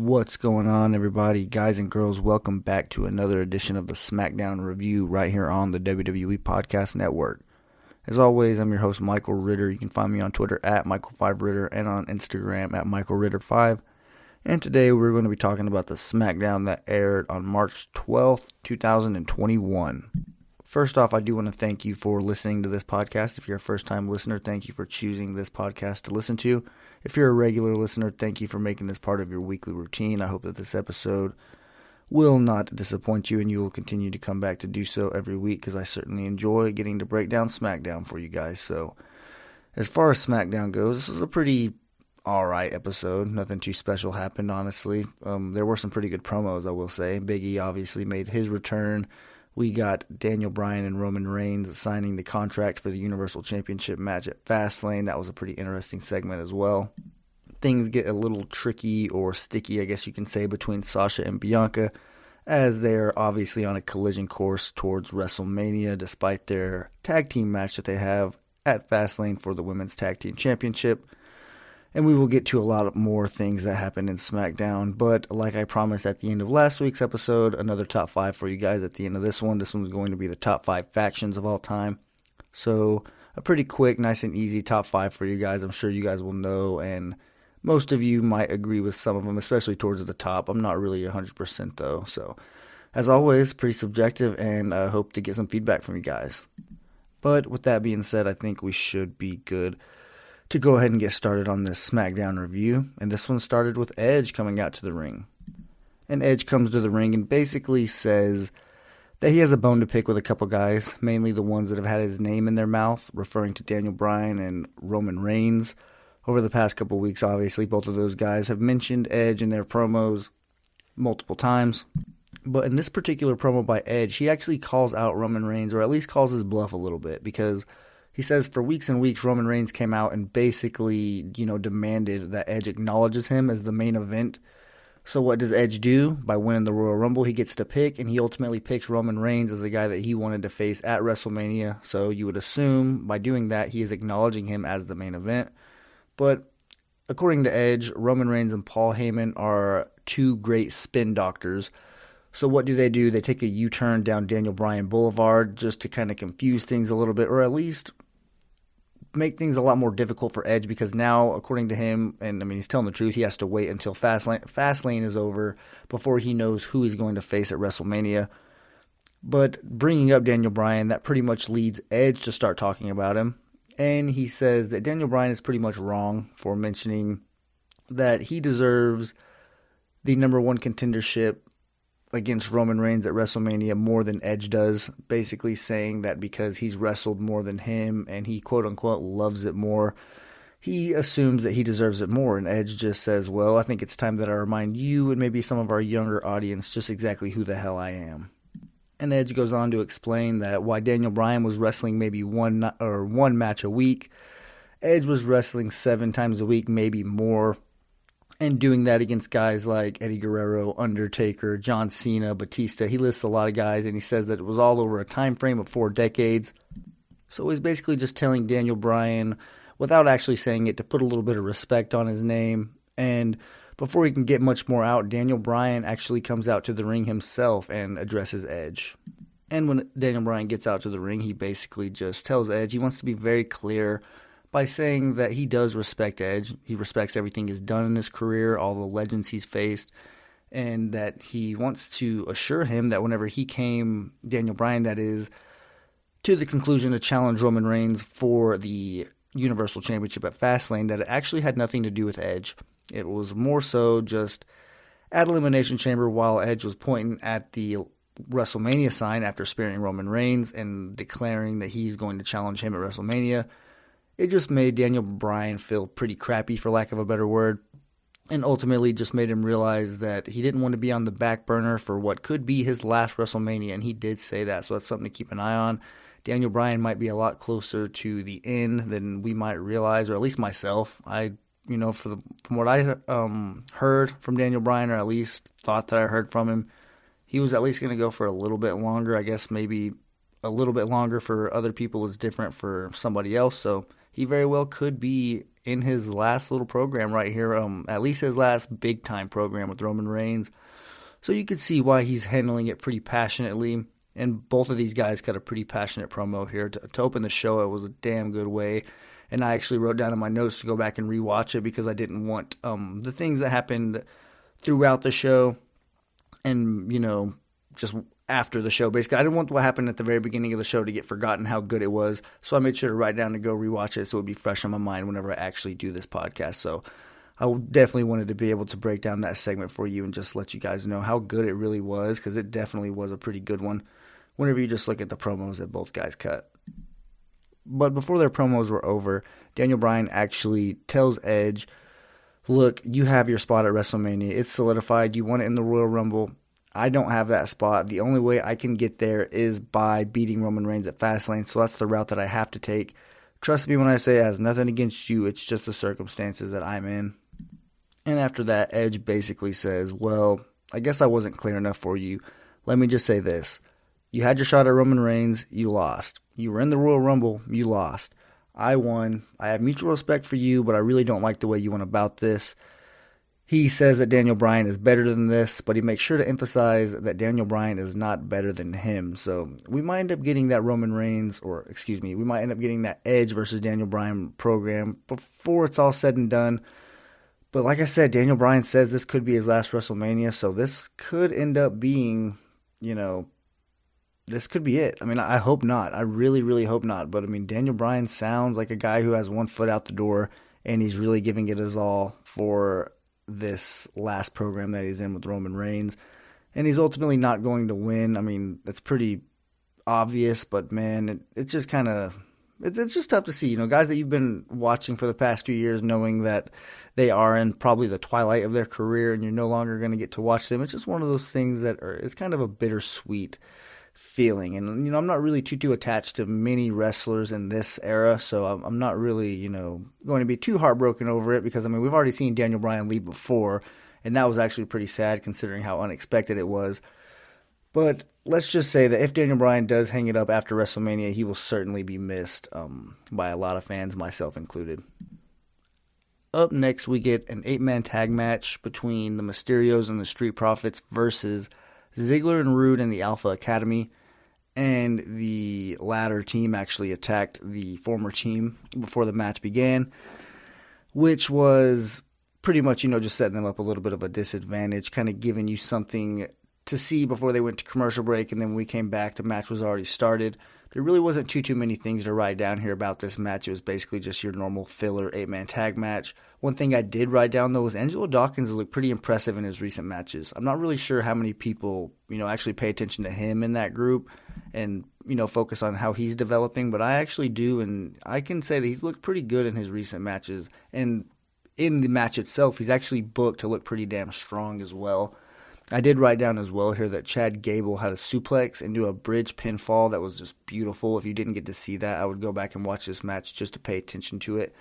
What's going on, everybody? Guys and girls, welcome back to another edition of the SmackDown Review right here on the WWE Podcast Network. As always, I'm your host, Michael Ritter. You can find me on Twitter at Michael5Ritter and on Instagram at MichaelRitter5. And today we're going to be talking about the SmackDown that aired on March 12th, 2021. First off, I do want to thank you for listening to this podcast. If you're a first-time listener, thank you for choosing this podcast to listen to. If you're a regular listener, thank you for making this part of your weekly routine. I hope that this episode will not disappoint you and you will continue to come back to do so every week because I certainly enjoy getting to break down SmackDown for you guys. So, as far as SmackDown goes, this was a pretty alright episode. Nothing too special happened, honestly. There were some pretty good promos, I will say. Big E obviously made his return. We got Daniel Bryan and Roman Reigns signing the contract for the Universal Championship match at Fastlane. That was a pretty interesting segment as well. Things get a little tricky or sticky, I guess you can say, between Sasha and Bianca, as they're obviously on a collision course towards WrestleMania, despite their tag team match that they have at Fastlane for the Women's Tag Team Championship. And we will get to a lot more things that happened in SmackDown. But like I promised at the end of last week's episode, another top 5 for you guys at the end of this one. This one's going to be the top 5 factions of all time. So a pretty quick, nice and easy top 5 for you guys. I'm sure you guys will know, and most of you might agree with some of them, especially towards the top. I'm not really 100% though. So as always, pretty subjective, and I hope to get some feedback from you guys. But with that being said, I think we should be good to go ahead and get started on this SmackDown review. And this one started with Edge coming out to the ring. And Edge comes to the ring and basically says that he has a bone to pick with a couple guys, mainly the ones that have had his name in their mouth, referring to Daniel Bryan and Roman Reigns. Over the past couple weeks, obviously, both of those guys have mentioned Edge in their promos multiple times. But in this particular promo by Edge, he actually calls out Roman Reigns, or at least calls his bluff a little bit, because he says for weeks and weeks, Roman Reigns came out and basically, demanded that Edge acknowledges him as the main event. So what does Edge do? By winning the Royal Rumble, he gets to pick, and he ultimately picks Roman Reigns as the guy that he wanted to face at WrestleMania. So you would assume by doing that, he is acknowledging him as the main event. But according to Edge, Roman Reigns and Paul Heyman are two great spin doctors. So what do? They take a U-turn down Daniel Bryan Boulevard just to kind of confuse things a little bit, or at least make things a lot more difficult for Edge, because now, according to him, and I mean, he's telling the truth, he has to wait until Fastlane is over before he knows who he's going to face at WrestleMania. But bringing up Daniel Bryan, that pretty much leads Edge to start talking about him. And he says that Daniel Bryan is pretty much wrong for mentioning that he deserves the number one contendership against Roman Reigns at WrestleMania more than Edge does, basically saying that because he's wrestled more than him and he quote-unquote loves it more, he assumes that he deserves it more. And Edge just says, well, I think it's time that I remind you and maybe some of our younger audience just exactly who the hell I am. And Edge goes on to explain that while Daniel Bryan was wrestling maybe one match a week, Edge was wrestling 7 times a week, maybe more, and doing that against guys like Eddie Guerrero, Undertaker, John Cena, Batista. He lists a lot of guys, and he says that it was all over a time frame of 4 decades. So he's basically just telling Daniel Bryan, without actually saying it, to put a little bit of respect on his name. And before he can get much more out, Daniel Bryan actually comes out to the ring himself and addresses Edge. And when Daniel Bryan gets out to the ring, he basically just tells Edge he wants to be very clear by saying that he does respect Edge. He respects everything he's done in his career, all the legends he's faced, and that he wants to assure him that whenever he came, Daniel Bryan that is, to the conclusion to challenge Roman Reigns for the Universal Championship at Fastlane, that it actually had nothing to do with Edge. It was more so just at Elimination Chamber while Edge was pointing at the WrestleMania sign after sparing Roman Reigns and declaring that he's going to challenge him at WrestleMania. It just made Daniel Bryan feel pretty crappy, for lack of a better word, and ultimately just made him realize that he didn't want to be on the back burner for what could be his last WrestleMania, and he did say that, so that's something to keep an eye on. Daniel Bryan might be a lot closer to the end than we might realize, or at least myself. From what I heard from Daniel Bryan, or at least thought that I heard from him, he was at least going to go for a little bit longer. I guess maybe a little bit longer for other people is different for somebody else, so he very well could be in his last little program right here, at least his last big-time program with Roman Reigns. So you could see why he's handling it pretty passionately. And both of these guys got a pretty passionate promo here. To open the show, it was a damn good way. And I actually wrote down in my notes to go back and rewatch it because I didn't want the things that happened throughout the show and, just after the show. Basically, I didn't want what happened at the very beginning of the show to get forgotten how good it was. So I made sure to write down to go rewatch it so it would be fresh on my mind whenever I actually do this podcast. So I definitely wanted to be able to break down that segment for you and just let you guys know how good it really was, because it definitely was a pretty good one whenever you just look at the promos that both guys cut. But before their promos were over, Daniel Bryan actually tells Edge, look, you have your spot at WrestleMania. It's solidified. You won it in the Royal Rumble. I don't have that spot. The only way I can get there is by beating Roman Reigns at Fastlane, so that's the route that I have to take. Trust me when I say it has nothing against you. It's just the circumstances that I'm in. And after that, Edge basically says, well, I guess I wasn't clear enough for you. Let me just say this. You had your shot at Roman Reigns. You lost. You were in the Royal Rumble. You lost. I won. I have mutual respect for you, but I really don't like the way you went about this. He says that Daniel Bryan is better than this, but he makes sure to emphasize that Daniel Bryan is not better than him. So we might end up getting that we might end up getting that Edge versus Daniel Bryan program before it's all said and done. But like I said, Daniel Bryan says this could be his last WrestleMania, so this could end up being, this could be it. I mean, I hope not. I really, really hope not. But, Daniel Bryan sounds like a guy who has one foot out the door, and he's really giving it his all for this last program that he's in with Roman Reigns. And he's ultimately not going to win. That's pretty obvious, but, man, it's just kind of... It's just tough to see, guys that you've been watching for the past few years, knowing that they are in probably the twilight of their career and you're no longer going to get to watch them. It's just one of those things it's kind of a bittersweet feeling. And, I'm not really too attached to many wrestlers in this era, so I'm not really, going to be too heartbroken over it because, we've already seen Daniel Bryan leave before, and that was actually pretty sad considering how unexpected it was. But let's just say that if Daniel Bryan does hang it up after WrestleMania, he will certainly be missed by a lot of fans, myself included. Up next, we get an 8-man tag match between the Mysterios and the Street Profits versus Ziggler and Rude and the Alpha Academy. And the latter team actually attacked the former team before the match began, which was pretty much, just setting them up a little bit of a disadvantage, kind of giving you something to see before they went to commercial break, and then when we came back, the match was already started. There really wasn't too many things to write down here about this match. It was basically just your normal filler 8-man tag match. One thing I did write down, though, was Angelo Dawkins looked pretty impressive in his recent matches. I'm not really sure how many people, actually pay attention to him in that group and, focus on how he's developing, but I actually do, and I can say that he's looked pretty good in his recent matches. And in the match itself, he's actually booked to look pretty damn strong as well. I did write down as well here that Chad Gable had a suplex into a bridge pinfall that was just beautiful. If you didn't get to see that, I would go back and watch this match just to pay attention to it.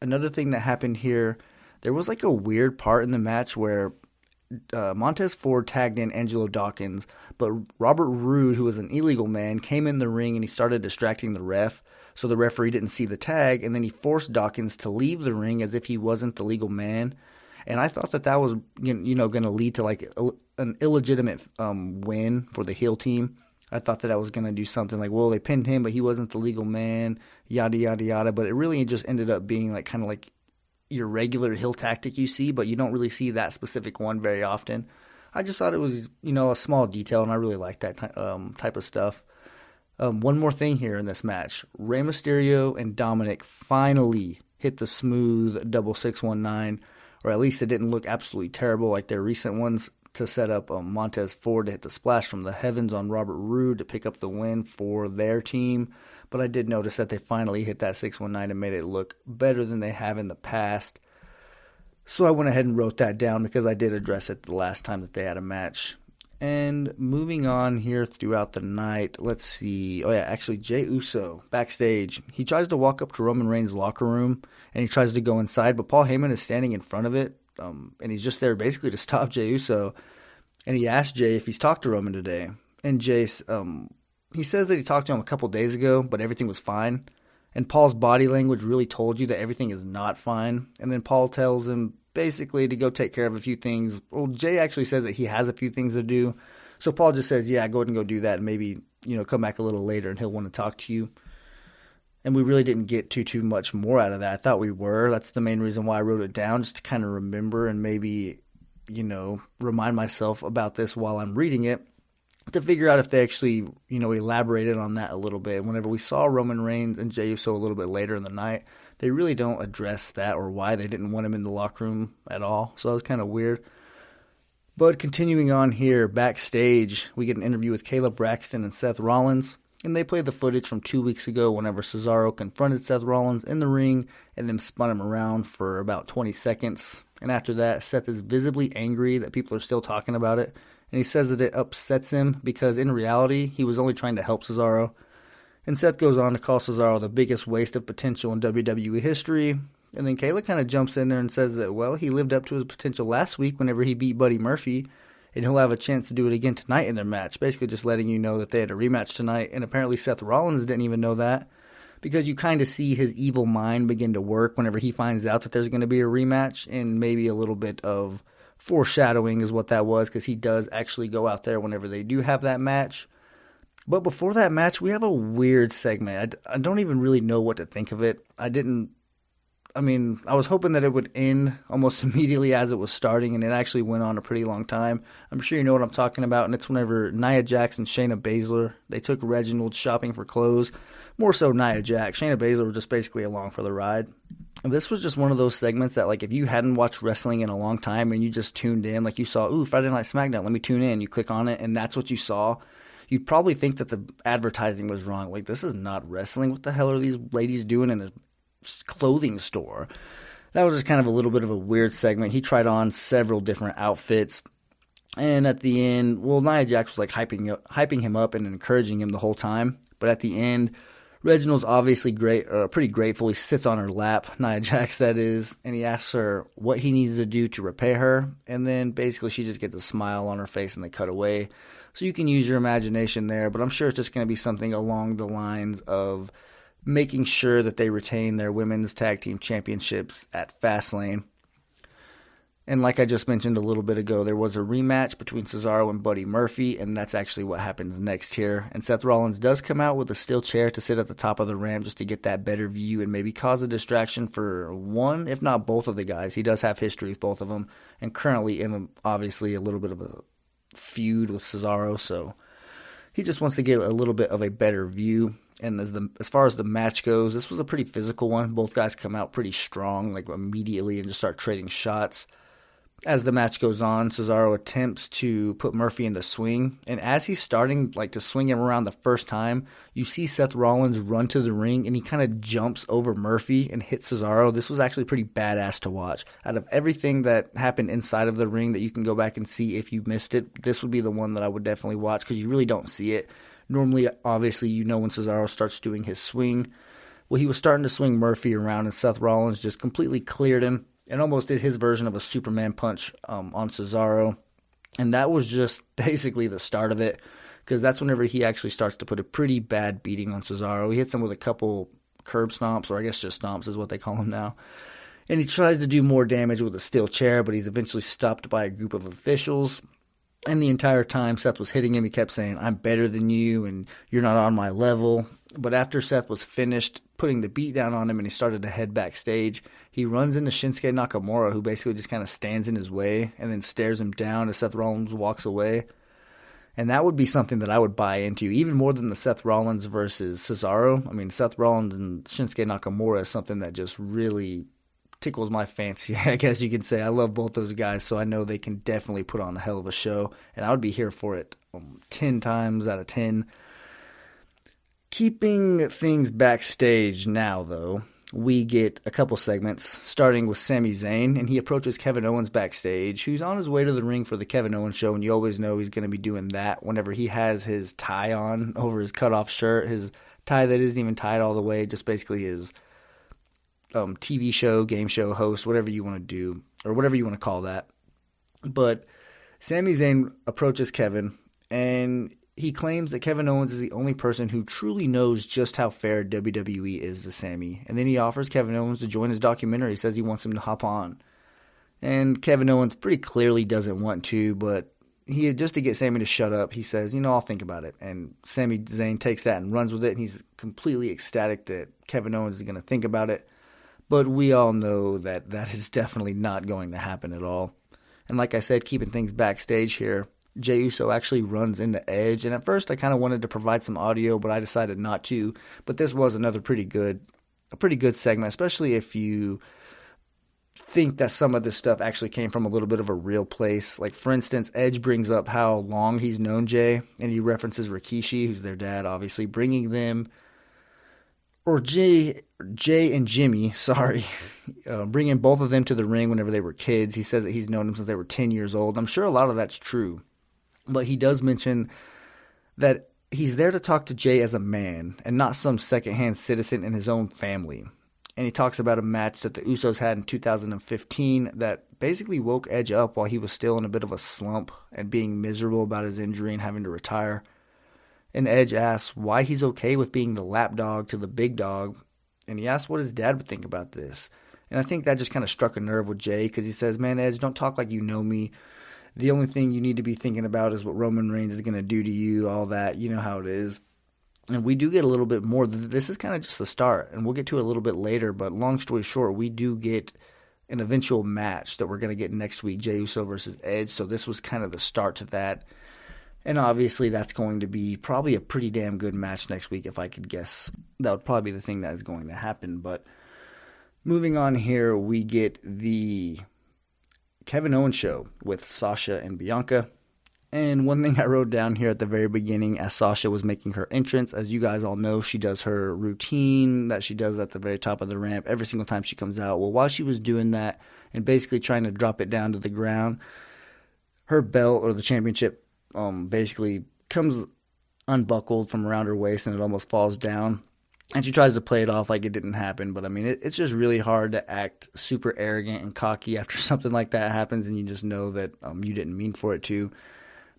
Another thing that happened here, there was like a weird part in the match where Montez Ford tagged in Angelo Dawkins, but Robert Roode, who was an illegal man, came in the ring and he started distracting the ref. So the referee didn't see the tag, and then he forced Dawkins to leave the ring as if he wasn't the legal man. And I thought that was, going to lead to like an illegitimate win for the heel team. I thought that was going to do something like, well, they pinned him, but he wasn't the legal man, yada, yada, yada. But it really just ended up being like kind of like your regular heel tactic you see, but you don't really see that specific one very often. I just thought it was, a small detail, and I really like that type of stuff. One more thing here in this match. Rey Mysterio and Dominic finally hit the smooth double 619, or at least it didn't look absolutely terrible like their recent ones, to set up Montez Ford to hit the splash from the heavens on Robert Roode to pick up the win for their team. But I did notice that they finally hit that 619 and made it look better than they have in the past. So I went ahead and wrote that down because I did address it the last time that they had a match. And moving on here throughout the night, let's see. Oh yeah, actually Jey Uso backstage. He tries to walk up to Roman Reigns' locker room and he tries to go inside, but Paul Heyman is standing in front of it. And he's just there basically to stop Jey Uso. And he asked Jey if he's talked to Roman today. And Jey, he says that he talked to him a couple days ago, but everything was fine. And Paul's body language really told you that everything is not fine. And then Paul tells him basically to go take care of a few things. Well, Jay actually says that he has a few things to do. So Paul just says, yeah, go ahead and go do that. And maybe, come back a little later and he'll want to talk to you. And we really didn't get too much more out of that. I thought we were. That's the main reason why I wrote it down, just to kind of remember and maybe, remind myself about this while I'm reading it, to figure out if they actually, elaborated on that a little bit. Whenever we saw Roman Reigns and Jey Uso a little bit later in the night, they really don't address that or why they didn't want him in the locker room at all. So that was kind of weird. But continuing on here, backstage, we get an interview with Caleb Braxton and Seth Rollins. And they played the footage from 2 weeks ago whenever Cesaro confronted Seth Rollins in the ring and then spun him around for about 20 seconds. And after that, Seth is visibly angry that people are still talking about it. And he says that it upsets him because in reality, he was only trying to help Cesaro. And Seth goes on to call Cesaro the biggest waste of potential in WWE history. And then Kayla kind of jumps in there and says that, well, he lived up to his potential last week whenever he beat Buddy Murphy. And he'll have a chance to do it again tonight in their match. Basically just letting you know that they had a rematch tonight. And apparently Seth Rollins didn't even know that. Because you kind of see his evil mind begin to work whenever he finds out that there's going to be a rematch. And maybe a little bit of foreshadowing is what that was. Because he does actually go out there whenever they do have that match. But before that match, we have a weird segment. I don't even really know what to think of it. I was hoping that it would end almost immediately as it was starting, and it actually went on a pretty long time. I'm sure you know what I'm talking about, and it's whenever Nia Jax and Shayna Baszler, they took Reginald shopping for clothes. More so Nia Jax. Shayna Baszler was just basically along for the ride. And this was just one of those segments that, like, if you hadn't watched wrestling in a long time and you just tuned in, like you saw, ooh, Friday Night SmackDown, let me tune in. You click on it, and that's what you saw. You'd probably think that the advertising was wrong. Like, this is not wrestling. What the hell are these ladies doing in a clothing store? That was just kind of a little bit of a weird segment. He tried on several different outfits, and at the end, well, Nia Jax was like hyping him up and encouraging him the whole time. But at the end, Reginald's obviously pretty grateful. He sits on her lap, Nia Jax that is, and he asks her what he needs to do to repay her. And then basically she just gets a smile on her face and they cut away. So you can use your imagination there, but I'm sure it's just going to be something along the lines of making sure that they retain their women's tag team championships at Fastlane. And like I just mentioned a little bit ago, there was a rematch between Cesaro and Buddy Murphy, and that's actually what happens next here. And Seth Rollins does come out with a steel chair to sit at the top of the ramp just to get that better view and maybe cause a distraction for one, if not both of the guys. He does have history with both of them, and currently in obviously a little bit of a feud with Cesaro, so he just wants to get a little bit of a better view. And as far as the match goes, this was a pretty physical one. Both guys come out pretty strong, like immediately, and just start trading shots. As the match goes on, Cesaro attempts to put Murphy in the swing, and as he's starting to swing him around the first time, you see Seth Rollins run to the ring, and he kind of jumps over Murphy and hits Cesaro. This was actually pretty badass to watch. Out of everything that happened inside of the ring that you can go back and see if you missed it, this would be the one that I would definitely watch because you really don't see it. Normally, obviously, when Cesaro starts doing his swing. Well, he was starting to swing Murphy around, and Seth Rollins just completely cleared him and almost did his version of a Superman punch on Cesaro. And that was just basically the start of it, because that's whenever he actually starts to put a pretty bad beating on Cesaro. He hits him with a couple curb stomps, or I guess just stomps is what they call them now. And he tries to do more damage with a steel chair, but he's eventually stopped by a group of officials. And the entire time Seth was hitting him, he kept saying, "I'm better than you, and you're not on my level." But after Seth was finished putting the beat down on him and he started to head backstage, he runs into Shinsuke Nakamura, who basically just kind of stands in his way and then stares him down as Seth Rollins walks away. And that would be something that I would buy into, even more than the Seth Rollins versus Cesaro. I mean, Seth Rollins and Shinsuke Nakamura is something that just really tickles my fancy, I guess you could say. I love both those guys, so I know they can definitely put on a hell of a show, and I would be here for it 10 times out of 10. Keeping things backstage now, though, we get a couple segments, starting with Sami Zayn, and he approaches Kevin Owens backstage, who's on his way to the ring for the Kevin Owens show, and you always know he's going to be doing that whenever he has his tie on over his cutoff shirt, his tie that isn't even tied all the way, just basically his TV show, game show host, whatever you want to do, or whatever you want to call that. But Sami Zayn approaches Kevin, and he claims that Kevin Owens is the only person who truly knows just how fair WWE is to Sami. And then he offers Kevin Owens to join his documentary. He says he wants him to hop on. And Kevin Owens pretty clearly doesn't want to, but just to get Sami to shut up, he says, I'll think about it. And Sami Zayn takes that and runs with it, and he's completely ecstatic that Kevin Owens is going to think about it. But we all know that that is definitely not going to happen at all. And like I said, keeping things backstage here, Jey Uso actually runs into Edge. And at first I kind of wanted to provide some audio, but I decided not to. But this was a pretty good segment, especially if you think that some of this stuff actually came from a little bit of a real place. Like, for instance, Edge brings up how long he's known Jey, and he references Rikishi, who's their dad, obviously, bringing them, or Jey and Jimmy, bringing both of them to the ring whenever they were kids. He says that he's known them since they were 10 years old. I'm sure a lot of that's true. But he does mention that he's there to talk to Jey as a man and not some secondhand citizen in his own family. And he talks about a match that the Usos had in 2015 that basically woke Edge up while he was still in a bit of a slump and being miserable about his injury and having to retire. And Edge asks why he's okay with being the lapdog to the big dog. And he asks what his dad would think about this. And I think that just kind of struck a nerve with Jey, because he says, man, Edge, don't talk like you know me. The only thing you need to be thinking about is what Roman Reigns is going to do to you, all that. You know how it is. And we do get a little bit more. This is kind of just the start, and we'll get to it a little bit later. But long story short, we do get an eventual match that we're going to get next week, Jey Uso versus Edge. So this was kind of the start to that. And obviously that's going to be probably a pretty damn good match next week, if I could guess. That would probably be the thing that is going to happen. But moving on here, we get the Kevin Owens show with Sasha and Bianca. And one thing I wrote down here at the very beginning, as Sasha was making her entrance, as you guys all know, she does her routine that she does at the very top of the ramp every single time she comes out. Well, while she was doing that and basically trying to drop it down to the ground, her belt, or the championship, basically comes unbuckled from around her waist, and it almost falls down. And she tries to play it off like it didn't happen. But, I mean, it's just really hard to act super arrogant and cocky after something like that happens, and you just know that you didn't mean for it to.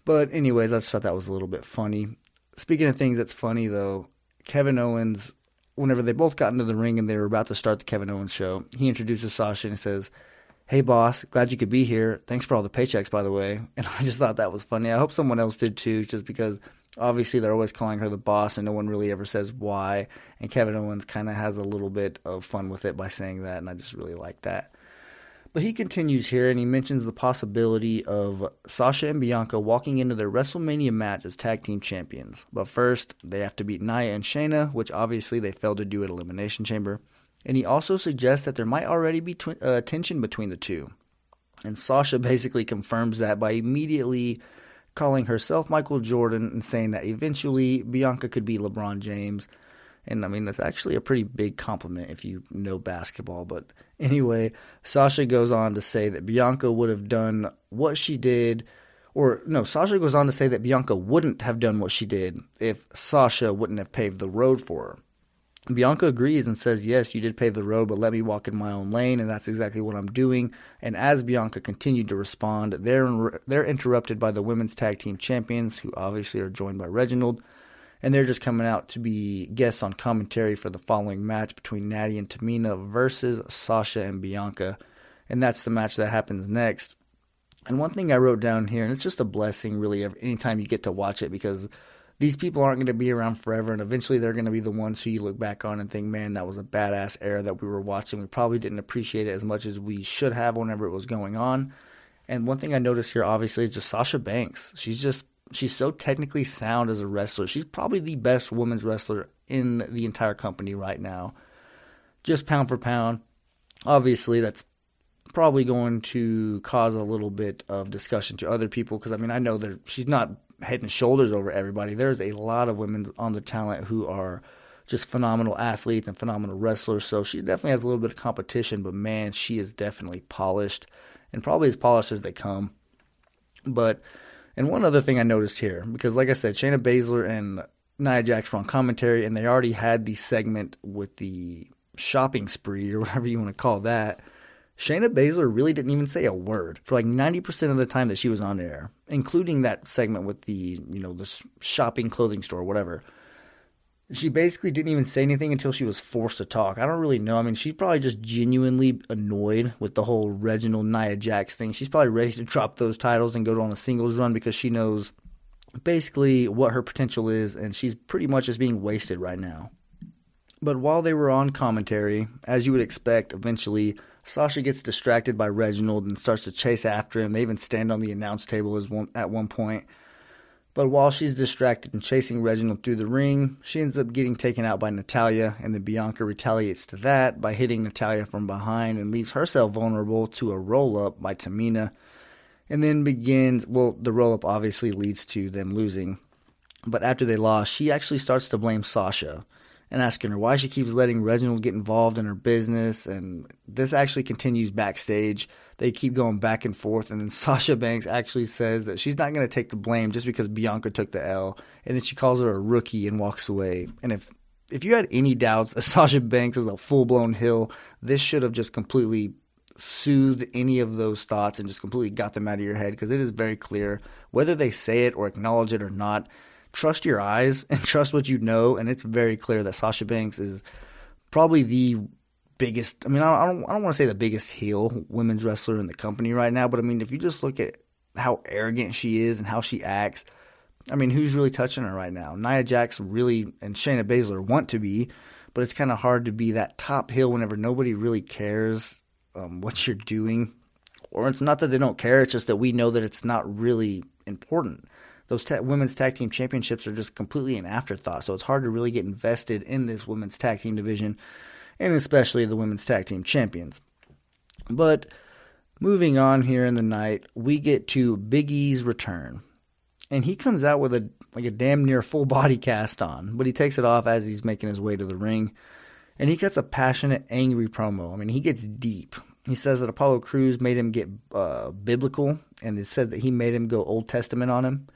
But anyways, I just thought that was a little bit funny. Speaking of things that's funny, though, Kevin Owens, whenever they both got into the ring and they were about to start the Kevin Owens show, he introduces Sasha and he says, "Hey, boss, glad you could be here. Thanks for all the paychecks, by the way." And I just thought that was funny. I hope someone else did, too, just because obviously they're always calling her the boss and no one really ever says why. And Kevin Owens kind of has a little bit of fun with it by saying that, and I just really like that. But he continues here, and he mentions the possibility of Sasha and Bianca walking into their WrestleMania match as tag team champions. But first, they have to beat Nia and Shayna, which obviously they failed to do at Elimination Chamber. And he also suggests that there might already be tension between the two. And Sasha basically confirms that by immediately calling herself Michael Jordan and saying that eventually Bianca could be LeBron James. And, I mean, that's actually a pretty big compliment if you know basketball. But anyway, Sasha goes on to say that Bianca would have done what she did. Sasha goes on to say that Bianca wouldn't have done what she did if Sasha wouldn't have paved the road for her. Bianca agrees and says, yes, you did pave the road, but let me walk in my own lane, and that's exactly what I'm doing. And as Bianca continued to respond, they're interrupted by the women's tag team champions, who obviously are joined by Reginald. And they're just coming out to be guests on commentary for the following match between Natty and Tamina versus Sasha and Bianca. And that's the match that happens next. And one thing I wrote down here, and it's just a blessing really anytime you get to watch it, because these people aren't going to be around forever, and eventually they're going to be the ones who you look back on and think, man, that was a badass era that we were watching. We probably didn't appreciate it as much as we should have whenever it was going on. And one thing I noticed here, obviously, is just Sasha Banks. She's so technically sound as a wrestler. She's probably the best women's wrestler in the entire company right now. Just pound for pound. Obviously, that's probably going to cause a little bit of discussion to other people, because, I mean, I know that she's not head and shoulders over everybody. There's a lot of women on the talent who are just phenomenal athletes and phenomenal wrestlers, so she definitely has a little bit of competition, but, man, she is definitely polished, and probably as polished as they come. And one other thing I noticed here, because like I said, Shayna Baszler and Nia Jax were on commentary, and they already had the segment with the shopping spree, or whatever you want to call that. Shayna Baszler really didn't even say a word for like 90% of the time that she was on air, including that segment with the shopping clothing store, whatever. She basically didn't even say anything until she was forced to talk. I don't really know. I mean, she's probably just genuinely annoyed with the whole Reginald Nia Jax thing. She's probably ready to drop those titles and go on a singles run because she knows basically what her potential is, and she's pretty much just being wasted right now. But while they were on commentary, as you would expect, eventually Sasha gets distracted by Reginald and starts to chase after him. They even stand on the announce table at one point. But while she's distracted and chasing Reginald through the ring, she ends up getting taken out by Natalya, and then Bianca retaliates to that by hitting Natalya from behind and leaves herself vulnerable to a roll-up by Tamina. And then the roll-up obviously leads to them losing. But after they lost, she actually starts to blame Sasha and asking her why she keeps letting Reginald get involved in her business. And this actually continues backstage. They keep going back and forth, and then Sasha Banks actually says that she's not going to take the blame just because Bianca took the L, and then she calls her a rookie and walks away. And if you had any doubts that Sasha Banks is a full-blown heel, this should have just completely soothed any of those thoughts and just completely got them out of your head, because it is very clear, whether they say it or acknowledge it or not, trust your eyes and trust what you know, and it's very clear that Sasha Banks is probably the biggest, I don't want to say the biggest heel women's wrestler in the company right now, but I mean, if you just look at how arrogant she is and how she acts, I mean, who's really touching her right now? Nia Jax really and Shayna Baszler want to be, but it's kind of hard to be that top heel whenever nobody really cares what you're doing. Or it's not that they don't care, it's just that we know that it's not really important. Those women's tag team championships are just completely an afterthought, so it's hard to really get invested in this women's tag team division, and especially the women's tag team champions. But moving on here in the night, we get to Big E's return. And he comes out with a damn near full body cast on, but he takes it off as he's making his way to the ring. And he cuts a passionate, angry promo. I mean, he gets deep. He says that Apollo Crews made him get biblical, and it said that he made him go Old Testament on him.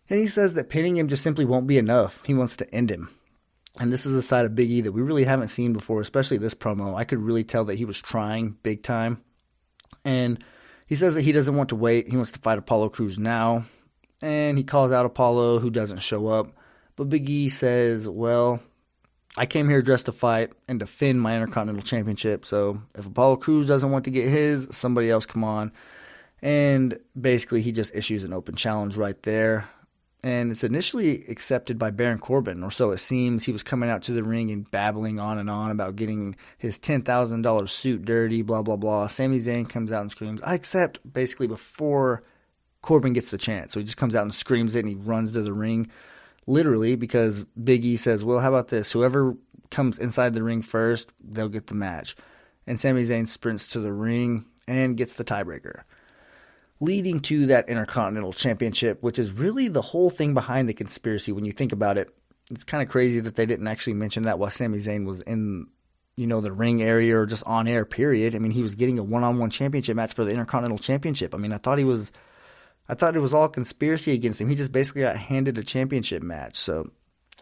And he says that pinning him just simply won't be enough. He wants to end him. And this is a side of Big E that we really haven't seen before, especially this promo. I could really tell that he was trying big time. And he says that he doesn't want to wait. He wants to fight Apollo Crews now. And he calls out Apollo, who doesn't show up. But Big E says, well, I came here dressed to fight and defend my Intercontinental Championship. So if Apollo Crews doesn't want to get his, somebody else come on. And basically he just issues an open challenge right there. And it's initially accepted by Baron Corbin, or so it seems. He was coming out to the ring and babbling on and on about getting his $10,000 suit dirty, blah, blah, blah. Sami Zayn comes out and screams, I accept, basically before Corbin gets the chance. So he just comes out and screams it, and he runs to the ring, literally, because Big E says, well, how about this? Whoever comes inside the ring first, they'll get the match. And Sami Zayn sprints to the ring and gets the tiebreaker, leading to that Intercontinental Championship, which is really the whole thing behind the conspiracy when you think about it. It's kind of crazy that they didn't actually mention that while Sami Zayn was in, the ring area or just on air, period. I mean, he was getting a one-on-one championship match for the Intercontinental Championship. I mean, I thought it was all conspiracy against him. He just basically got handed a championship match. So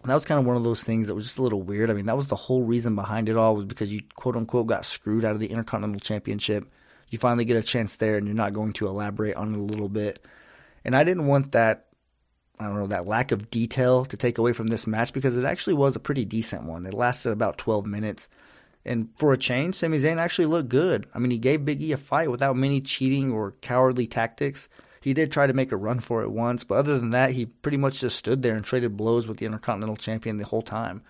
that was kind of one of those things that was just a little weird. I mean, that was the whole reason behind it all, was because you, quote-unquote, got screwed out of the Intercontinental Championship. You finally get a chance there, and you're not going to elaborate on it a little bit. And I didn't want that lack of detail to take away from this match, because it actually was a pretty decent one. It lasted about 12 minutes. And for a change, Sami Zayn actually looked good. I mean, he gave Big E a fight without many cheating or cowardly tactics. He did try to make a run for it once, but other than that, he pretty much just stood there and traded blows with the Intercontinental Champion the whole time.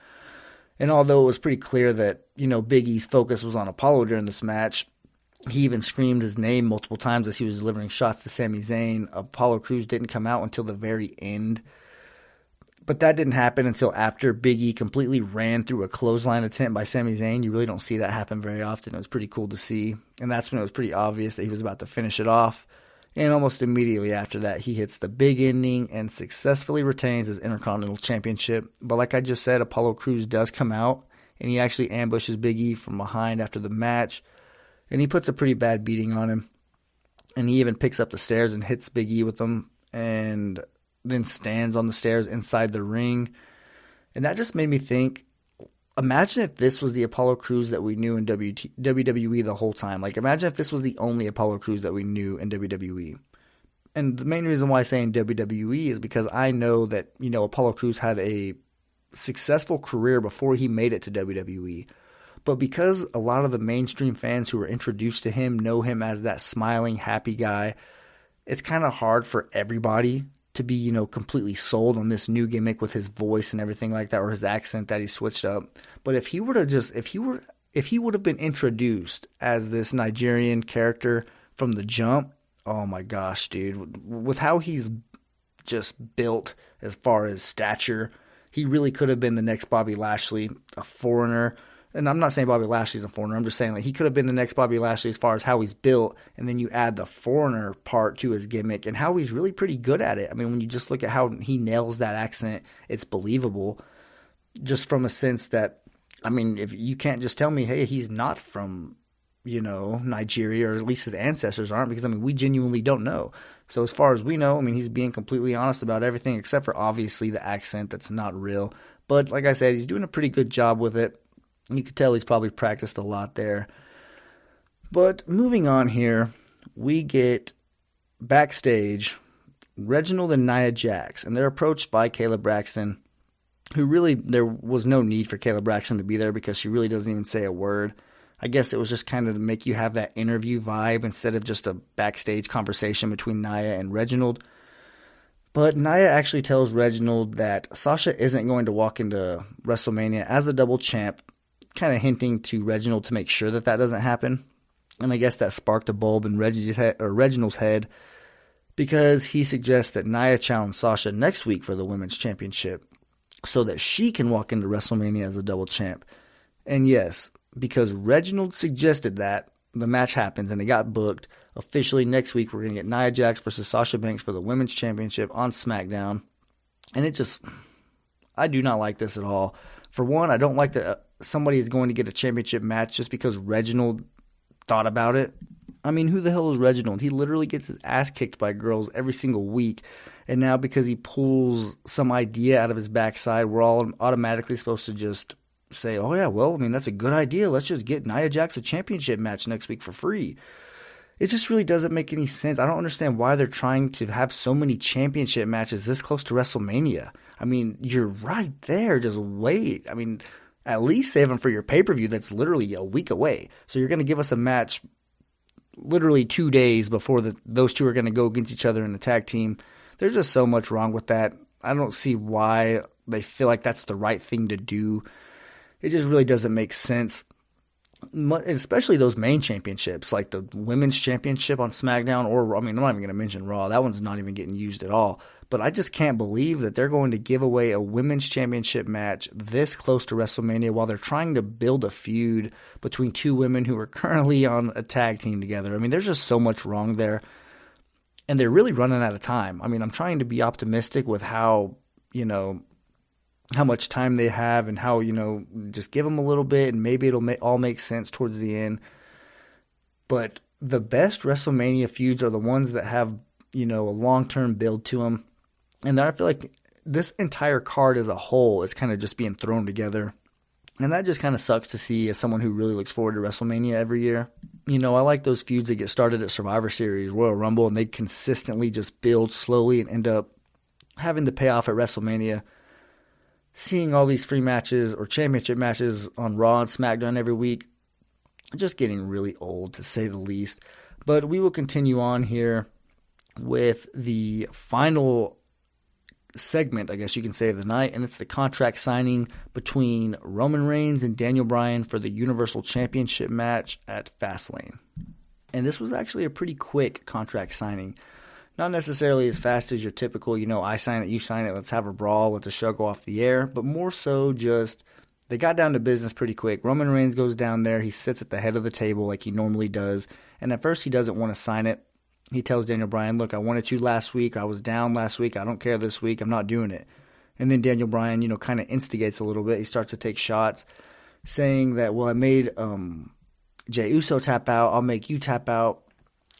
And although it was pretty clear that, Big E's focus was on Apollo during this match, he even screamed his name multiple times as he was delivering shots to Sami Zayn. Apollo Crews didn't come out until the very end. But that didn't happen until after Big E completely ran through a clothesline attempt by Sami Zayn. You really don't see that happen very often. It was pretty cool to see. And that's when it was pretty obvious that he was about to finish it off. And almost immediately after that, he hits the big ending and successfully retains his Intercontinental Championship. But like I just said, Apollo Crews does come out, and he actually ambushes Big E from behind after the match. And he puts a pretty bad beating on him. And he even picks up the stairs and hits Big E with them, and then stands on the stairs inside the ring. And that just made me think imagine if this was the Apollo Crews that we knew in WWE the whole time. Like, imagine if this was the only Apollo Crews that we knew in WWE. And the main reason why I say in WWE is because I know that, Apollo Crews had a successful career before he made it to WWE. But because a lot of the mainstream fans who were introduced to him know him as that smiling, happy guy, it's kind of hard for everybody to be, completely sold on this new gimmick with his voice and everything like that, or his accent that he switched up. But if he would have been introduced as this Nigerian character from the jump, oh my gosh, dude, with how he's just built as far as stature, he really could have been the next Bobby Lashley, a foreigner. And I'm not saying Bobby Lashley's a foreigner. I'm just saying he could have been the next Bobby Lashley as far as how he's built. And then you add the foreigner part to his gimmick and how he's really pretty good at it. I mean, when you just look at how he nails that accent, it's believable. Just from a sense that, I mean, if you can't just tell me, hey, he's not from, Nigeria, or at least his ancestors aren't, because, we genuinely don't know. So as far as we know, he's being completely honest about everything except for obviously the accent that's not real. But like I said, he's doing a pretty good job with it. You could tell he's probably practiced a lot there. But moving on here, we get backstage Reginald and Nia Jax, and they're approached by Kayla Braxton, who really, there was no need for Kayla Braxton to be there because she really doesn't even say a word. I guess it was just kind of to make you have that interview vibe instead of just a backstage conversation between Nia and Reginald. But Nia actually tells Reginald that Sasha isn't going to walk into WrestleMania as a double champ, kind of hinting to Reginald to make sure that doesn't happen. And I guess that sparked a bulb in Reginald's head, because he suggests that Nia challenge Sasha next week for the Women's Championship so that she can walk into WrestleMania as a double champ. And yes, because Reginald suggested that, the match happens and it got booked. Officially next week we're going to get Nia Jax versus Sasha Banks for the Women's Championship on SmackDown. And I do not like this at all. For one, I don't like that somebody is going to get a championship match just because Reginald thought about it. I mean, who the hell is Reginald? He literally gets his ass kicked by girls every single week. And now because he pulls some idea out of his backside, we're all automatically supposed to just say, oh yeah, well, that's a good idea. Let's just get Nia Jax a championship match next week for free. It just really doesn't make any sense. I don't understand why they're trying to have so many championship matches this close to WrestleMania. You're right there. Just wait. At least save them for your pay-per-view that's literally a week away. So you're going to give us a match literally 2 days before those two are going to go against each other in a tag team. There's just so much wrong with that. I don't see why they feel like that's the right thing to do. It just really doesn't make sense. Especially those main championships, like the Women's Championship on SmackDown, or, I'm not even going to mention Raw. That one's not even getting used at all. But I just can't believe that they're going to give away a Women's Championship match this close to WrestleMania while they're trying to build a feud between two women who are currently on a tag team together. There's just so much wrong there. And they're really running out of time. I'm trying to be optimistic with how much time they have and how, just give them a little bit and maybe it'll all make sense towards the end. But the best WrestleMania feuds are the ones that have, a long-term build to them. And I feel like this entire card as a whole is kind of just being thrown together. And that just kind of sucks to see as someone who really looks forward to WrestleMania every year. I like those feuds that get started at Survivor Series, Royal Rumble, and they consistently just build slowly and end up having to pay off at WrestleMania. Seeing all these free matches or championship matches on Raw and SmackDown every week, just getting really old to say the least. But we will continue on here with the final segment, I guess you can say, of the night, and it's the contract signing between Roman Reigns and Daniel Bryan for the Universal Championship match at Fastlane. And this was actually a pretty quick contract signing. Not necessarily as fast as your typical, I sign it, you sign it, let's have a brawl, let the show go off the air, but more so just they got down to business pretty quick. Roman Reigns goes down there, he sits at the head of the table like he normally does, and at first he doesn't want to sign it. He tells Daniel Bryan, look, I wanted to last week, I was down last week, I don't care this week, I'm not doing it. And then Daniel Bryan, kind of instigates a little bit. He starts to take shots, saying that, well, I made Jey Uso tap out, I'll make you tap out.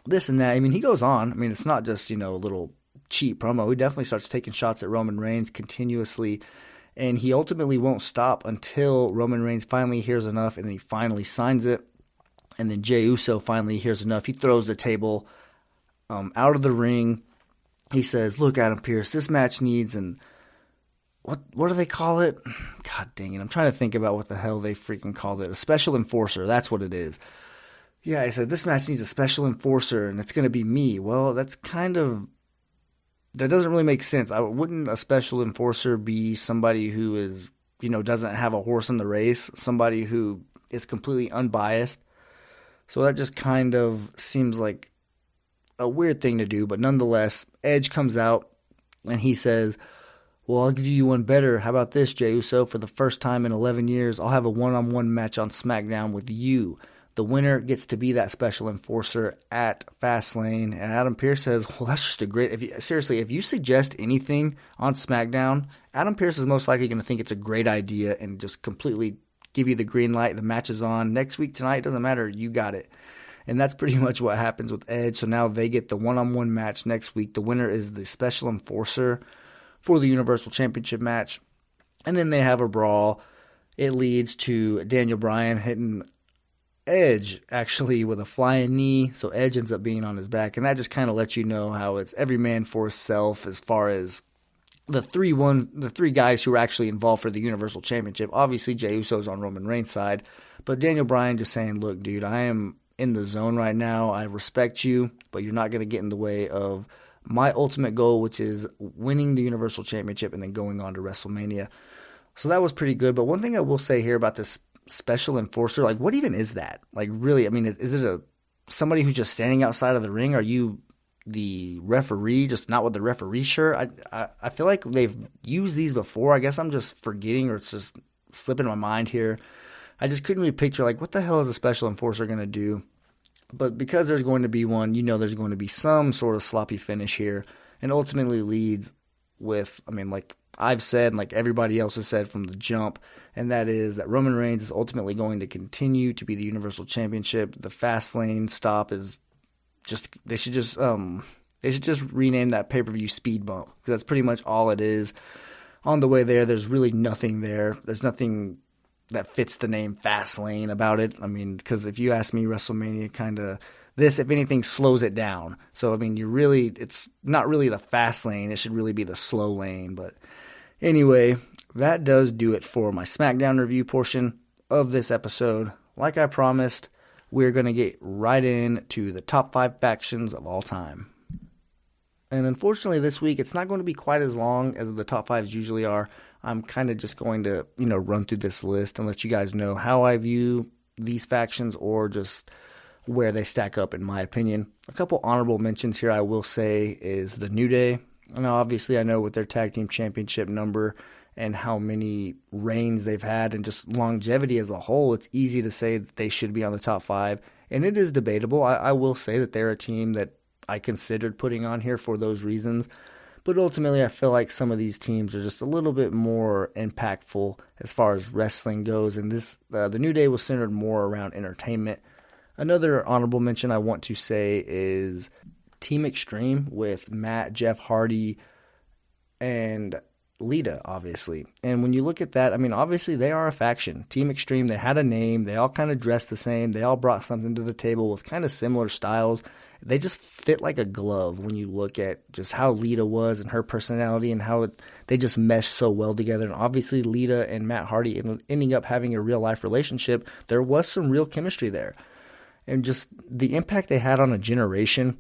This and that. He goes on. It's not just, a little cheap promo. He definitely starts taking shots at Roman Reigns continuously. And he ultimately won't stop until Roman Reigns finally hears enough, and then he finally signs it. And then Jey Uso finally hears enough. He throws the table out of the ring. He says, "Look, Adam Pearce, this match needs an what do they call it? God dang it! I'm trying to think about what the hell they freaking called it. A special enforcer. That's what it is." Yeah, he said this match needs a special enforcer, and it's going to be me. Well, that doesn't really make sense. Wouldn't a special enforcer be somebody who is, doesn't have a horse in the race, somebody who is completely unbiased? So that just kind of seems like a weird thing to do, but nonetheless, Edge comes out and he says, "Well, I'll give you one better. How about this, Jey Uso? For the first time in 11 years, I'll have a one-on-one match on SmackDown with you. The winner gets to be that special enforcer at Fastlane." And Adam Pearce says, "Well, that's just a great... If you suggest anything on SmackDown, Adam Pearce is most likely going to think it's a great idea and just completely give you the green light. The match is on. Next week, tonight, doesn't matter. You got it." And that's pretty much what happens with Edge. So now they get the one-on-one match next week. The winner is the special enforcer for the Universal Championship match. And then they have a brawl. It leads to Daniel Bryan hitting Edge actually with a flying knee, so Edge ends up being on his back, and that just kind of lets you know how it's every man for himself as far as the three guys who are actually involved for the Universal Championship. Obviously, Jey Uso's on Roman Reigns' side, but Daniel Bryan just saying, "Look, dude, I am in the zone right now. I respect you, but you're not going to get in the way of my ultimate goal, which is winning the Universal Championship and then going on to WrestleMania." So that was pretty good. But one thing I will say here about this special enforcer, like, what even is that? Like, really, I mean, is it somebody who's just standing outside of the ring? Are you the referee, just not with the referee shirt? I feel like they've used these before. I guess I'm just forgetting, or it's just slipping my mind here. I just couldn't really picture, like, what the hell is a special enforcer going to do? But because there's going to be one, there's going to be some sort of sloppy finish here, and ultimately leads with, like I've said, like everybody else has said from the jump, and that is that Roman Reigns is ultimately going to continue to be the Universal Championship. The Fastlane stop is just, they should just rename that pay-per-view Speed Bump, because that's pretty much all it is. On the way there, there's really nothing there. There's nothing that fits the name Fastlane about it. Because if you ask me, WrestleMania kind of, this, if anything, slows it down. So, it's not really the fast lane. It should really be the slow lane. But anyway, that does do it for my SmackDown review portion of this episode. Like I promised, we're going to get right into the top 5 factions of all time. And unfortunately this week, it's not going to be quite as long as the top 5s usually are. I'm kind of just going to, run through this list and let you guys know how I view these factions, or just where they stack up in my opinion. A couple honorable mentions here I will say is the New Day. And obviously I know with their tag team championship number and how many reigns they've had and just longevity as a whole, it's easy to say that they should be on the top 5. And it is debatable. I will say that they're a team that I considered putting on here for those reasons. But ultimately, I feel like some of these teams are just a little bit more impactful as far as wrestling goes. And the New Day was centered more around entertainment. Another honorable mention I want to say is Team Extreme with Matt, Jeff Hardy, and Lita, obviously. And when you look at that, obviously they are a faction. Team Extreme, they had a name. They all kind of dressed the same. They all brought something to the table with kind of similar styles. They just fit like a glove when you look at just how Lita was and her personality and how they just meshed so well together. And obviously Lita and Matt Hardy ending up having a real-life relationship. There was some real chemistry there. And just the impact they had on a generation.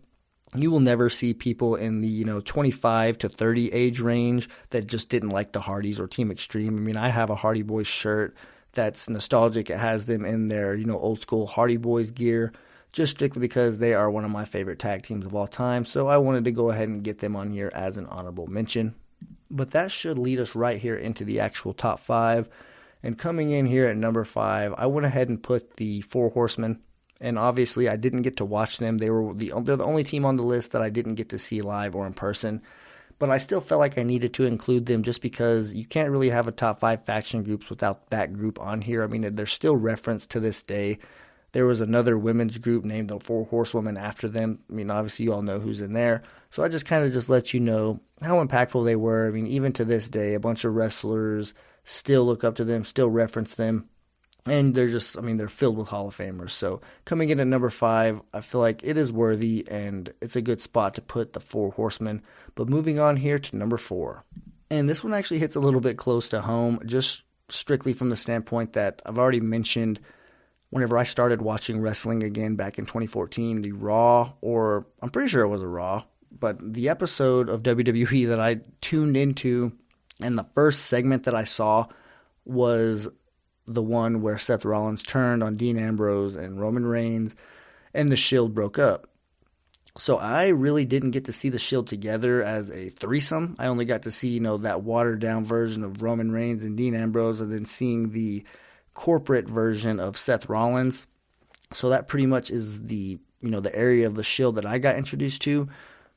You will never see people in the 25 to 30 age range that just didn't like the Hardys or Team Extreme. I have a Hardy Boys shirt that's nostalgic. It has them in their old school Hardy Boys gear, just strictly because they are one of my favorite tag teams of all time. So I wanted to go ahead and get them on here as an honorable mention. But that should lead us right here into the actual top 5. And coming in here at number 5, I went ahead and put the Four Horsemen. And obviously I didn't get to watch them. They're the only team on the list that I didn't get to see live or in person. But I still felt like I needed to include them just because you can't really have a top 5 faction groups without that group on here. They're still referenced to this day. There was another women's group named the Four Horsewomen after them. I mean, obviously you all know who's in there. So I just kind of just let you know how impactful they were. I mean, even to this day, a bunch of wrestlers still look up to them, still reference them. And they're just, I mean, they're filled with Hall of Famers. So coming in at number 5, I feel like it is worthy and it's a good spot to put the Four Horsemen. But moving on here to number 4. And this one actually hits a little bit close to home, just strictly from the standpoint that I've already mentioned whenever I started watching wrestling again back in 2014, the Raw, or I'm pretty sure it was a Raw, but the episode of WWE that I tuned into and the first segment that I saw was the one where Seth Rollins turned on Dean Ambrose and Roman Reigns and the Shield broke up. So I really didn't get to see the Shield together as a threesome. I only got to see, that watered down version of Roman Reigns and Dean Ambrose, and then seeing the corporate version of Seth Rollins. So that pretty much is the area of the Shield that I got introduced to.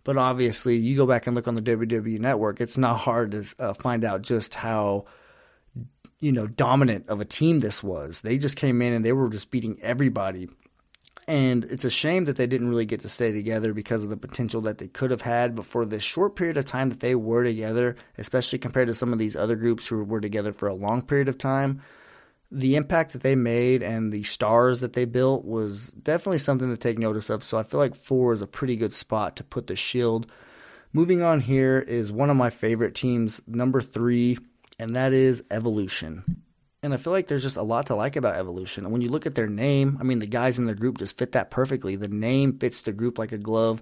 But obviously, you go back and look on the WWE Network, it's not hard to find out just how dominant of a team this was. They just came in and they were just beating everybody. And it's a shame that they didn't really get to stay together because of the potential that they could have had. But for this short period of time that they were together, especially compared to some of these other groups who were together for a long period of time, the impact that they made and the stars that they built was definitely something to take notice of. So I feel like 4 is a pretty good spot to put the Shield. Moving on here is one of my favorite teams, number 3, and that is Evolution. And I feel like there's just a lot to like about Evolution. And when you look at their name, I mean, the guys in the group just fit that perfectly. The name fits the group like a glove.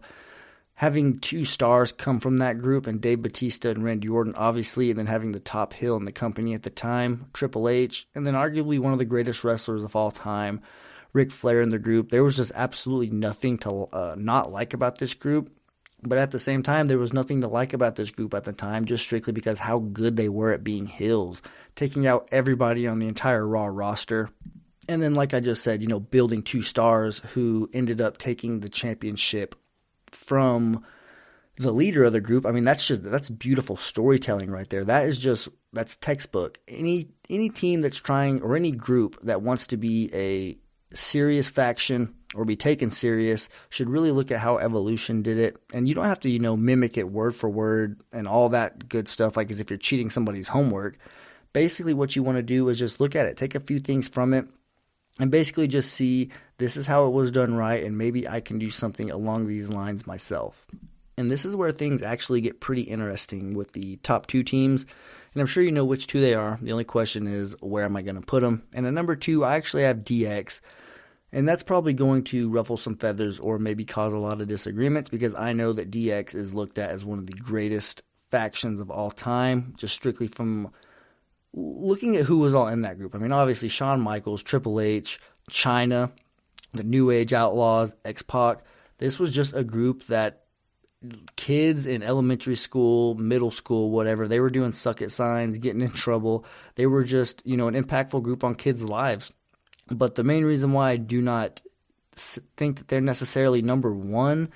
Having 2 stars come from that group, and Dave Bautista and Randy Orton, obviously, and then having the top heel in the company at the time, Triple H, and then arguably one of the greatest wrestlers of all time, Ric Flair in the group. There was just absolutely nothing to not like about this group. But at the same time, there was nothing to like about this group at the time, just strictly because how good they were at being heels, taking out everybody on the entire Raw roster. And then, like I just said, building 2 stars who ended up taking the championship from the leader of the group. I mean, that's beautiful storytelling right there. That's textbook. Any team that's trying, or any group that wants to be a serious faction or be taken serious should really look at how Evolution did it. And you don't have to, mimic it word for word and all that good stuff, like as if you're cheating somebody's homework. Basically, what you want to do is just look at it, take a few things from it, and basically just see this is how it was done right, and maybe I can do something along these lines myself. And this is where things actually get pretty interesting with the top 2 teams. And I'm sure you know which 2 they are. The only question is, where am I going to put them? And at number 2, I actually have DX. And that's probably going to ruffle some feathers or maybe cause a lot of disagreements, because I know that DX is looked at as one of the greatest factions of all time, just strictly from looking at who was all in that group. I mean, obviously, Shawn Michaels, Triple H, Chyna, the New Age Outlaws, X-Pac. This was just a group that kids in elementary school, middle school, whatever, they were doing suck it signs, getting in trouble. They were just, an impactful group on kids' lives. But the main reason why I do not think that they're necessarily number 1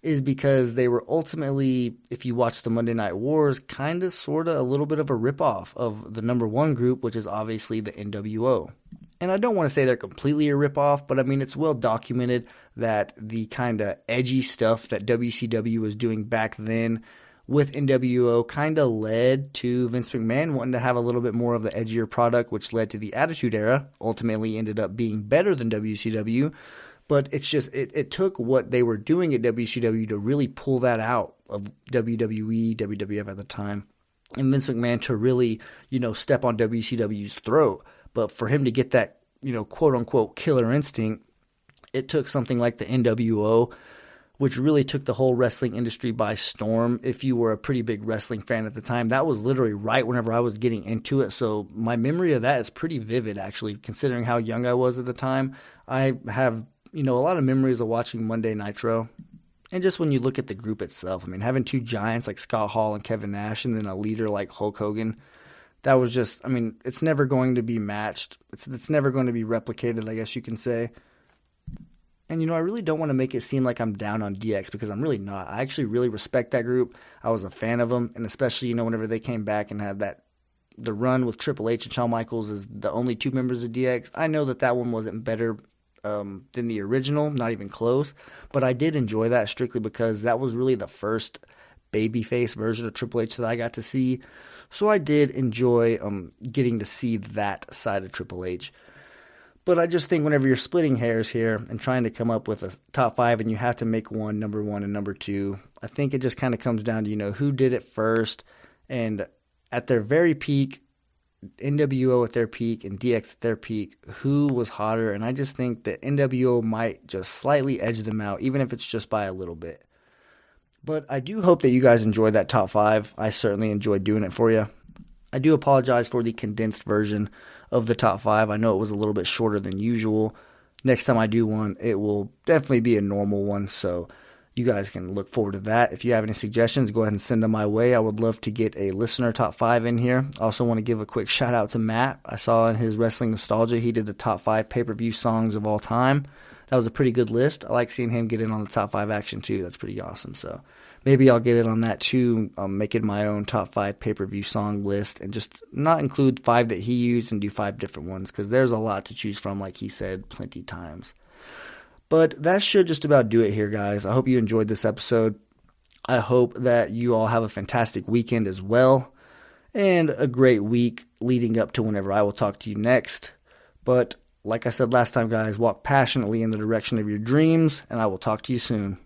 is because they were ultimately, if you watch the Monday Night Wars, kind of, sort of, a little bit of a ripoff of the number 1 group, which is obviously the NWO. And I don't want to say they're completely a ripoff, but I mean, it's well documented that the kind of edgy stuff that WCW was doing back then with NWO kind of led to Vince McMahon wanting to have a little bit more of the edgier product, which led to the Attitude Era, ultimately ended up being better than WCW. But it's just, it took what they were doing at WCW to really pull that out of WWE, WWF at the time, and Vince McMahon to really, step on WCW's throat. But for him to get that, quote unquote killer instinct, it took something like the NWO, which really took the whole wrestling industry by storm. If you were a pretty big wrestling fan at the time, that was literally right whenever I was getting into it. So my memory of that is pretty vivid, actually, considering how young I was at the time. I have, a lot of memories of watching Monday Nitro. And just when you look at the group itself, I mean, having 2 giants like Scott Hall and Kevin Nash, and then a leader like Hulk Hogan, that was just, I mean, it's never going to be matched. It's never going to be replicated, I guess you can say. And, I really don't want to make it seem like I'm down on DX, because I'm really not. I actually really respect that group. I was a fan of them, and especially, whenever they came back and had the run with Triple H and Shawn Michaels as the only 2 members of DX, I know that one wasn't better than the original, not even close. But I did enjoy that strictly because that was really the first babyface version of Triple H that I got to see. So I did enjoy getting to see that side of Triple H. But I just think whenever you're splitting hairs here and trying to come up with a top 5 and you have to make one, number 1 and number 2, I think it just kind of comes down to, who did it first. And at their very peak, NWO at their peak and DX at their peak, who was hotter? And I just think that NWO might just slightly edge them out, even if it's just by a little bit. But I do hope that you guys enjoyed that top 5. I certainly enjoyed doing it for you. I do apologize for the condensed version of the top 5. I know it was a little bit shorter than usual. Next time I do one, it will definitely be a normal one, so you guys can look forward to that. If you have any suggestions, go ahead and send them my way. I would love to get a listener top 5 in here. I also want to give a quick shout out to Matt. I saw in his Wrestling Nostalgia, he did the top 5 pay-per-view songs of all time. That was a pretty good list. I like seeing him get in on the top 5 action too. That's pretty awesome. So maybe I'll get it on that too. Make it my own top 5 pay-per-view song list and just not include 5 that he used and do 5 different ones because there's a lot to choose from, like he said plenty times. But that should just about do it here, guys. I hope you enjoyed this episode. I hope that you all have a fantastic weekend as well and a great week leading up to whenever I will talk to you next. But like I said last time, guys, walk passionately in the direction of your dreams, and I will talk to you soon.